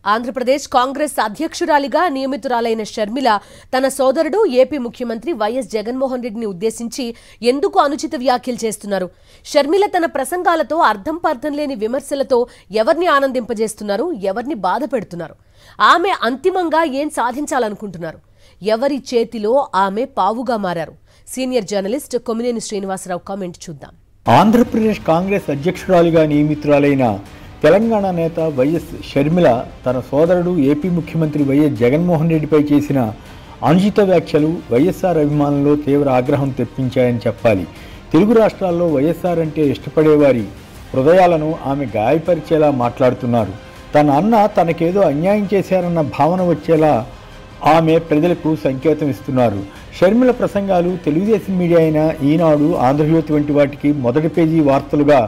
ఆంధ్రప్రదేశ్ కాంగ్రెస్ అధ్యక్షురాలిగా నియమితురాలైన షర్మిల తన సోదరుడు ఏపీ ముఖ్యమంత్రి వైఎస్ జగన్మోహన్ రెడ్డిని ఉద్దేశించి ఎందుకు అనుచిత వ్యాఖ్యలు చేస్తున్నారు? షర్మిల తన ప్రసంగాలతో అర్థం పర్థం లేని విమర్శలతో ఎవరిని ఆనందింపజేస్తున్నారు, ఎవరిని బాధ పెడుతున్నారు? ఆమె అంతిమంగా ఏం సాధించాలనుకుంటున్నారు? ఎవరి చేతిలో ఆమె పావుగా మారారు? Senior journalist Kommineni Srinivasarao comment చూద్దాం. ఆంధ్రప్రదేశ్ కాంగ్రెస్ అధ్యక్షురాలిగా నియమితురాలైన తెలంగాణ నేత వైఎస్ షర్మిల తన సోదరుడు ఏపీ ముఖ్యమంత్రి వైఎస్ జగన్మోహన్ రెడ్డిపై చేసిన అనుచిత వ్యాఖ్యలు వైఎస్ఆర్ అభిమానుల్లో తీవ్ర ఆగ్రహం తెప్పించాయని చెప్పాలి. తెలుగు రాష్ట్రాల్లో వైఎస్ఆర్ అంటే ఇష్టపడేవారి హృదయాలను ఆమె గాయపరిచేలా మాట్లాడుతున్నారు. తన అన్న తనకేదో అన్యాయం చేశారన్న భావన వచ్చేలా ఆమె ప్రజలకు సంకేతం ఇస్తున్నారు. షర్మిల ప్రసంగాలు తెలుగుదేశం మీడియా అయిన ఈనాడు, ఆంధ్రజ్యోతి వంటి వాటికి మొదటి పేజీ వార్తలుగా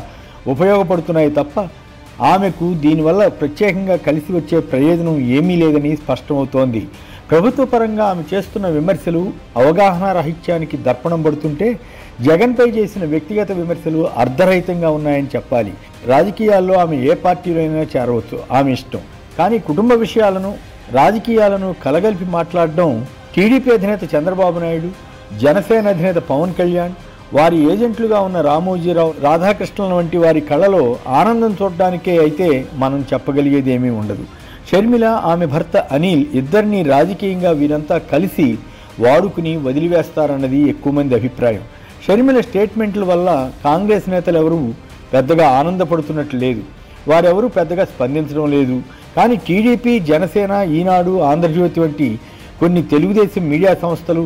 ఉపయోగపడుతున్నాయి తప్ప ఆమెకు దీనివల్ల ప్రత్యేకంగా కలిసి వచ్చే ప్రయోజనం ఏమీ లేదని స్పష్టమవుతోంది. ప్రభుత్వ పరంగా ఆమె చేస్తున్న విమర్శలు అవగాహన రాహిత్యానికి దర్పణం పడుతుంటే జగన్పై చేసిన వ్యక్తిగత విమర్శలు అర్ధరహితంగా ఉన్నాయని చెప్పాలి. రాజకీయాల్లో ఆమె ఏ పార్టీలోనైనా చేరవచ్చు, ఆమె ఇష్టం. కానీ కుటుంబ విషయాలను రాజకీయాలను కలగలిపి మాట్లాడడం టీడీపీ అధినేత చంద్రబాబు నాయుడు, జనసేన అధినేత పవన్ కళ్యాణ్, వారి ఏజెంట్లుగా ఉన్న రామోజీరావు, రాధాకృష్ణన్ వంటి వారి కళలో ఆనందం చూడడానికే అయితే మనం చెప్పగలిగేది ఏమీ ఉండదు. షర్మిల, ఆమె భర్త అనిల్ ఇద్దరినీ రాజకీయంగా వీరంతా కలిసి వాడుకుని వదిలివేస్తారన్నది ఎక్కువ మంది అభిప్రాయం. షర్మిల స్టేట్మెంట్ల వల్ల కాంగ్రెస్ నేతలు ఎవరూ పెద్దగా ఆనందపడుతున్నట్లు లేదు, వారెవరూ పెద్దగా స్పందించడం లేదు. కానీ టీడీపీ, జనసేన, ఈనాడు, ఆంధ్రజ్యోతి వంటి కొన్ని తెలుగుదేశం మీడియా సంస్థలు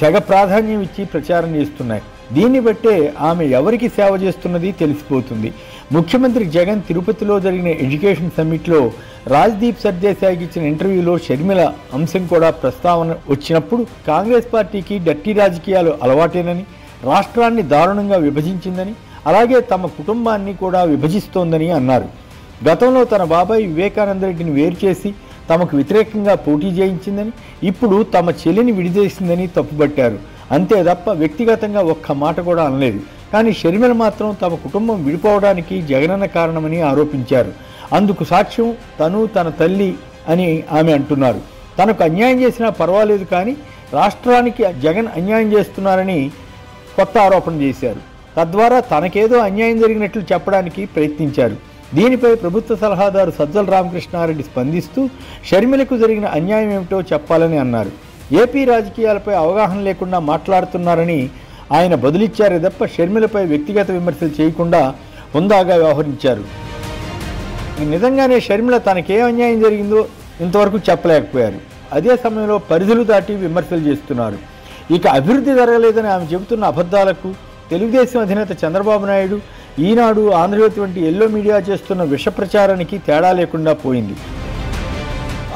తెగ ప్రాధాన్యం ఇచ్చి ప్రచారం చేస్తున్నాయి. దీన్ని బట్టే ఆమె ఎవరికి సేవ చేస్తున్నది తెలిసిపోతుంది. ముఖ్యమంత్రి జగన్ తిరుపతిలో జరిగిన ఎడ్యుకేషన్ సమ్మిట్లో రాజ్దీప్ సర్దేశాయికి ఇచ్చిన ఇంటర్వ్యూలో షర్మిల అంశం కూడా ప్రస్తావన వచ్చినప్పుడు కాంగ్రెస్ పార్టీకి డర్టీ రాజకీయాలు అలవాటేనని, రాష్ట్రాన్ని దారుణంగా విభజించిందని, అలాగే తమ కుటుంబాన్ని కూడా విభజిస్తోందని అన్నారు. గతంలో తన బాబాయ్ వివేకానంద రెడ్డిని వేరు చేసి తమకు వ్యతిరేకంగా పోటీ చేయించిందని, ఇప్పుడు తమ చెల్లిని విడిచేసిందని తప్పుపట్టారు. అంతే తప్ప వ్యక్తిగతంగా ఒక్క మాట కూడా అనలేదు. కానీ షర్మిల మాత్రం తమ కుటుంబం విడిపోవడానికి జగనన్న కారణమని ఆరోపించారు. అందుకు సాక్ష్యం తను, తన తల్లి అని ఆమె అంటున్నారు. తనకు అన్యాయం చేసినా పర్వాలేదు, కానీ రాష్ట్రానికి జగన్ అన్యాయం చేస్తున్నారని కొత్త ఆరోపణ చేశారు. తద్వారా తనకేదో అన్యాయం జరిగినట్లు చెప్పడానికి ప్రయత్నించారు. దీనిపై ప్రభుత్వ సలహాదారు సజ్జల రామకృష్ణారెడ్డి స్పందిస్తూ షర్మిలకు జరిగిన అన్యాయం ఏమిటో చెప్పాలని అన్నారు. ఏపీ రాజకీయాలపై అవగాహన లేకుండా మాట్లాడుతున్నారని ఆయన బదులిచ్చారే తప్ప షర్మిలపై వ్యక్తిగత విమర్శలు చేయకుండా హుందాగా వ్యవహరించారు. నిజంగానే షర్మిల తనకే అన్యాయం జరిగిందో ఇంతవరకు చెప్పలేకపోయారు. అదే సమయంలో పరిధులు దాటి విమర్శలు చేస్తున్నారు. ఇక అభివృద్ధి జరగలేదని ఆమె చెబుతున్న అబద్ధాలకు తెలుగుదేశం అధినేత చంద్రబాబు నాయుడు, ఈనాడు, ఆంధ్రజ్యోతి వంటి ఎల్లో మీడియా చేస్తున్న విష ప్రచారానికి తేడా లేకుండా పోయింది.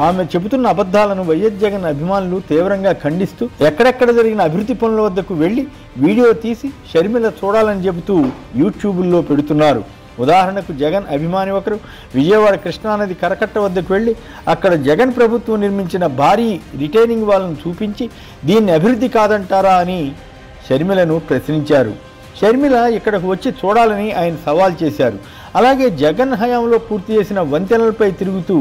ఆమె చెబుతున్న అబద్ధాలను వైఎస్ జగన్ అభిమానులు తీవ్రంగా ఖండిస్తూ ఎక్కడెక్కడ జరిగిన అభివృద్ధి పనుల వద్దకు వెళ్లి వీడియో తీసి షర్మిల చూడాలని చెబుతూ యూట్యూబుల్లో పెడుతున్నారు. ఉదాహరణకు జగన్ అభిమాని ఒకరు విజయవాడ కృష్ణానది కరకట్ట వద్దకు వెళ్ళి అక్కడ జగన్ ప్రభుత్వం నిర్మించిన భారీ రిటైనింగ్ వాల్ను చూపించి దీన్ని అభివృద్ధి కాదంటారా అని షర్మిలను ప్రశ్నించారు. షర్మిల ఇక్కడకు వచ్చి చూడాలని ఆయన సవాల్ చేశారు. అలాగే జగన్ హయాంలో పూర్తి చేసిన వంతెనలపై తిరుగుతూ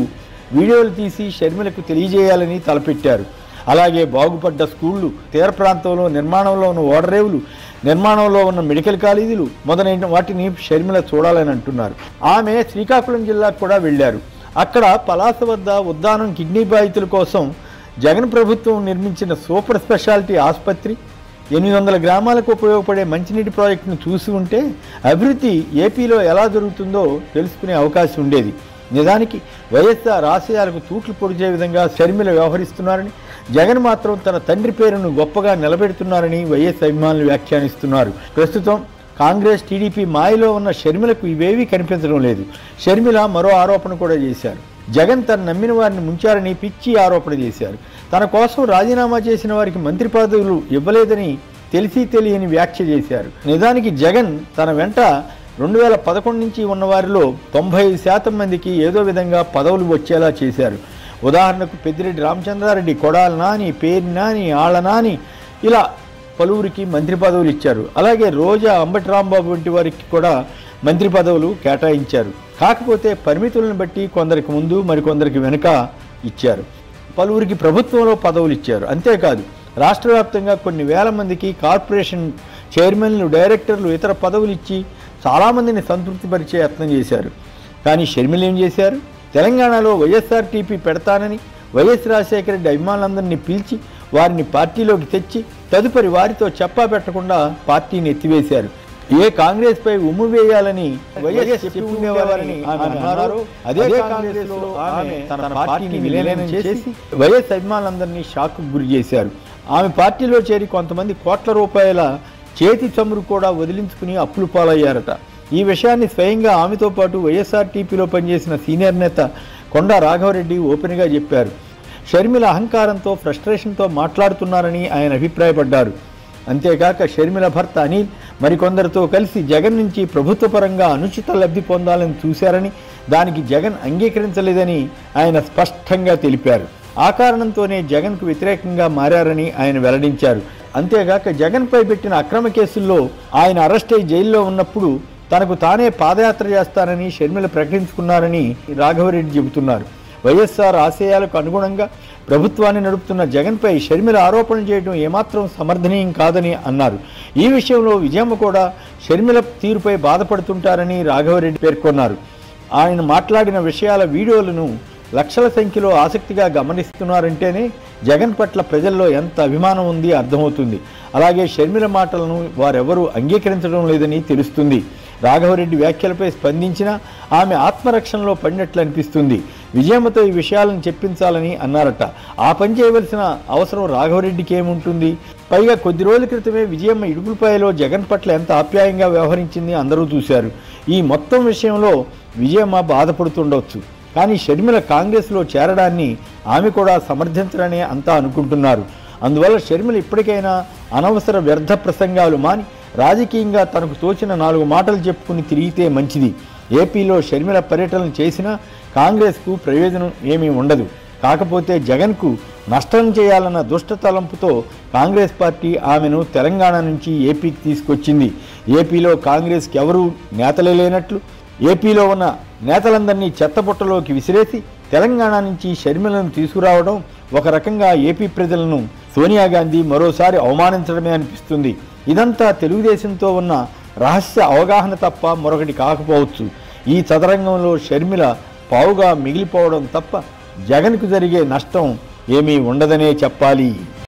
వీడియోలు తీసి షర్మిలకు తెలియజేయాలని తలపెట్టారు. అలాగే బాగుపడ్డ స్కూళ్లు, తీర ప్రాంతంలో నిర్మాణంలో ఉన్న ఓడరేవులు, నిర్మాణంలో ఉన్న మెడికల్ కాలేజీలు మొదలైన వాటిని షర్మిల చూడాలని అంటున్నారు. ఆమె శ్రీకాకుళం జిల్లాకు కూడా వెళ్లారు. అక్కడ పలాస వద్ద ఉద్దానం కిడ్నీ బాధితుల కోసం జగన్ ప్రభుత్వం నిర్మించిన సూపర్ స్పెషాలిటీ ఆసుపత్రి, 800 గ్రామాలకు ఉపయోగపడే మంచినీటి ప్రాజెక్టును చూసి ఉంటే అభివృద్ధి ఏపీలో ఎలా జరుగుతుందో తెలుసుకునే అవకాశం ఉండేది. నిజానికి వైఎస్ఆర్ ఆశయాలకు తూట్లు పొడిచే విధంగా షర్మిల వ్యవహరిస్తున్నారని, జగన్ మాత్రం తన తండ్రి పేరును గొప్పగా నిలబెడుతున్నారని వైఎస్ అభిమానులు వ్యాఖ్యానిస్తున్నారు. ప్రస్తుతం కాంగ్రెస్, టీడీపీ మాయలో ఉన్న షర్మిలకు ఇవేవీ కనిపించడం లేదు. షర్మిల మరో ఆరోపణ కూడా చేశారు. జగన్ తను నమ్మిన వారిని ముంచారని పిచ్చి ఆరోపణ చేశారు. తన కోసం రాజీనామా చేసిన వారికి మంత్రి పదవులు ఇవ్వలేదని తెలిసి తెలియని వ్యాఖ్య చేశారు. నిజానికి జగన్ తన వెంట 2011 నుంచి ఉన్న వారిలో 95% మందికి ఏదో విధంగా పదవులు వచ్చేలా చేశారు. ఉదాహరణకు పెద్దిరెడ్డి రామచంద్రారెడ్డి, కొడాల నాని, పేర్ని నాని, ఆళ్ల నాని ఇలా పలువురికి మంత్రి పదవులు ఇచ్చారు. అలాగే రోజా, అంబటి రాంబాబు వంటి వారికి కూడా మంత్రి పదవులు కేటాయించారు. కాకపోతే పరిమితులను బట్టి కొందరికి ముందు మరికొందరికి వెనుక ఇచ్చారు. పలువురికి ప్రభుత్వంలో పదవులు ఇచ్చారు. అంతేకాదు రాష్ట్ర వ్యాప్తంగా కొన్ని వేల మందికి కార్పొరేషన్ చైర్మన్లు, డైరెక్టర్లు, ఇతర పదవులు ఇచ్చి చాలామందిని సంతృప్తిపరిచే యత్నం చేశారు. కానీ షర్మిల ఏం చేశారు? తెలంగాణలో వైఎస్ఆర్టీపీ పెడతానని వైఎస్ రాజశేఖర రెడ్డి అభిమానులందరినీ పిలిచి వారిని పార్టీలోకి తెచ్చి తదుపరి వారితో చెప్పా పెట్టకుండా పార్టీని ఎత్తివేశారు. ఏ కాంగ్రెస్ పై ఉమ్ము వేయాలని వైఎస్ చెప్పి ఉండేవారని ఆమె అన్నారో అదే కాంగ్రెస్లో ఆమె తన పార్టీని విలీనం చేసి వైఎస్ అభిమానులందరినీ షాక్కు గురి చేశారు. ఆమె పార్టీలో చేరి కొంతమంది కోట్ల రూపాయల చేతి చమురు కూడా వదిలించుకుని అప్పులు పాలయ్యారట. ఈ విషయాన్ని స్వయంగా ఆమెతో పాటు వైఎస్ఆర్టీపీలో పనిచేసిన సీనియర్ నేత కొండా రాఘవరెడ్డి ఓపెన్గా చెప్పారు. షర్మిల అహంకారంతో, ఫ్రస్ట్రేషన్తో మాట్లాడుతున్నారని ఆయన అభిప్రాయపడ్డారు. అంతేకాక షర్మిల భర్త అనిల్ మరికొందరితో కలిసి జగన్ నుంచి ప్రభుత్వ పరంగా అనుచిత లబ్ధి పొందాలని చూశారని, దానికి జగన్ అంగీకరించలేదని ఆయన స్పష్టంగా తెలిపారు. ఆ కారణంతోనే జగన్కు వ్యతిరేకంగా మారారని ఆయన వెల్లడించారు. అంతేగాక జగన్పై పెట్టిన అక్రమ కేసుల్లో ఆయన అరెస్ట్ అయి జైల్లో ఉన్నప్పుడు తనకు తానే పాదయాత్ర చేస్తానని షర్మిల ప్రకటించుకున్నారని రాఘవరెడ్డి చెబుతున్నారు. వైఎస్ఆర్ ఆశయాలకు అనుగుణంగా ప్రభుత్వాన్ని నడుపుతున్న జగన్పై షర్మిల ఆరోపణలు చేయడం ఏమాత్రం సమర్థనీయం కాదని అన్నారు. ఈ విషయంలో విజయమ్మ కూడా షర్మిల తీరుపై బాధపడుతుంటారని రాఘవరెడ్డి పేర్కొన్నారు. ఆయన మాట్లాడిన విషయాల వీడియోలను లక్షల సంఖ్యలో ఆసక్తిగా గమనిస్తున్నారంటేనే జగన్ పట్ల ప్రజల్లో ఎంత అభిమానం ఉంది అర్థమవుతుంది. అలాగే షర్మిల మాటలను వారెవరూ అంగీకరించడం లేదని తెలుస్తుంది. రాఘవరెడ్డి వ్యాఖ్యలపై స్పందించినా ఆమె ఆత్మరక్షణలో పడినట్లు అనిపిస్తుంది. విజయమ్మతో ఈ విషయాలను చెప్పించాలని అన్నారట. ఆ పని చేయవలసిన అవసరం రాఘవరెడ్డికి ఏముంటుంది? పైగా కొద్ది రోజుల క్రితమే విజయమ్మ ఇడుపులపాయలో జగన్ పట్ల ఎంత ఆప్యాయంగా వ్యవహరించింది అందరూ చూశారు. ఈ మొత్తం విషయంలో విజయమ్మ బాధపడుతుండవచ్చు. కానీ షర్మిల కాంగ్రెస్లో చేరడాన్ని ఆమె కూడా సమర్థించరనే అంతా అనుకుంటున్నారు. అందువల్ల షర్మిల ఇప్పటికైనా అనవసర వ్యర్థ ప్రసంగాలు మాని రాజకీయంగా తనకు తోచిన 4 మాటలు చెప్పుకుని తిరిగితే మంచిది. ఏపీలో షర్మిల పర్యటన చేసినా కాంగ్రెస్కు ప్రయోజనం ఏమీ ఉండదు. కాకపోతే జగన్కు నష్టం చేయాలన్న దుష్ట తలంపుతో కాంగ్రెస్ పార్టీ ఆమెను తెలంగాణ నుంచి ఏపీకి తీసుకొచ్చింది. ఏపీలో కాంగ్రెస్కి ఎవరూ నేతలే లేనట్లు ఏపీలో ఉన్న నేతలందరినీ చెత్తబుట్టలోకి విసిరేసి తెలంగాణ నుంచి షర్మిలను తీసుకురావడం ఒక రకంగా ఏపీ ప్రజలను సోనియా గాంధీ మరోసారి అవమానించడమే అనిపిస్తుంది. ఇదంతా తెలుగుదేశంతో ఉన్న రహస్య అవగాహన తప్ప మరొకటి కాకపోవచ్చు. ఈ చదరంగంలో షర్మిల పావుగా మిగిలిపోవడం తప్ప జగన్కు జరిగే నష్టం ఏమీ ఉండదనే చెప్పాలి.